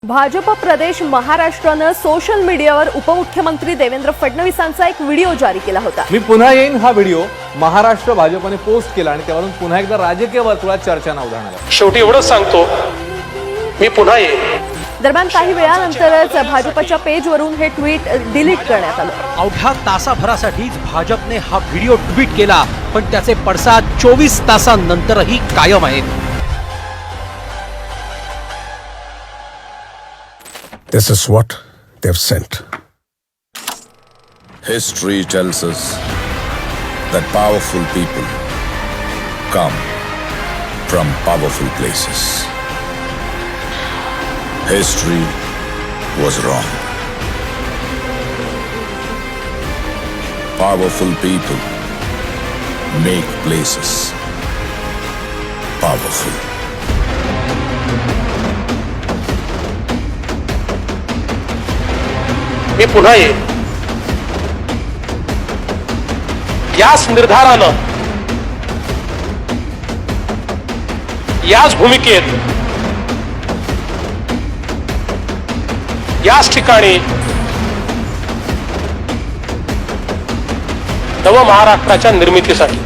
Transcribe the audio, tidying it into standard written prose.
भाजप प्रदेश महाराष्ट्रानं सोशल मीडियावर उपमुख्यमंत्री देवेंद्र फडणवीसांचा एक व्हिडिओ जारी केला होता। मी पुन्हा येईन हा व्हिडिओ महाराष्ट्र भाजपने पोस्ट केला आणि त्यावरून पुन्हा एकदा राजकीय वर्तुळात चर्चांना उधाण आलं। शेवटी एवढंच सांगतो, मी पुन्हा येईन। दरम्यान काही वेळानंतरच भाजपच्या पेजवरून हे ट्विट डिलीट करण्यात आलं। अवघ्या तासाभरासाठीच भाजपने हा व्हिडिओ ट्विट केला, पण त्याचे पडसाद 24 तासांनंतरही कायम आहेत। This is what they've sent. History tells us that powerful people come from powerful places. History was wrong. Powerful people make places powerful. मी पुन्हा येईन। याच निर्धारानं, याच भूमिकेत, याच ठिकाणी नव महाराष्ट्राच्या निर्मितीसाठी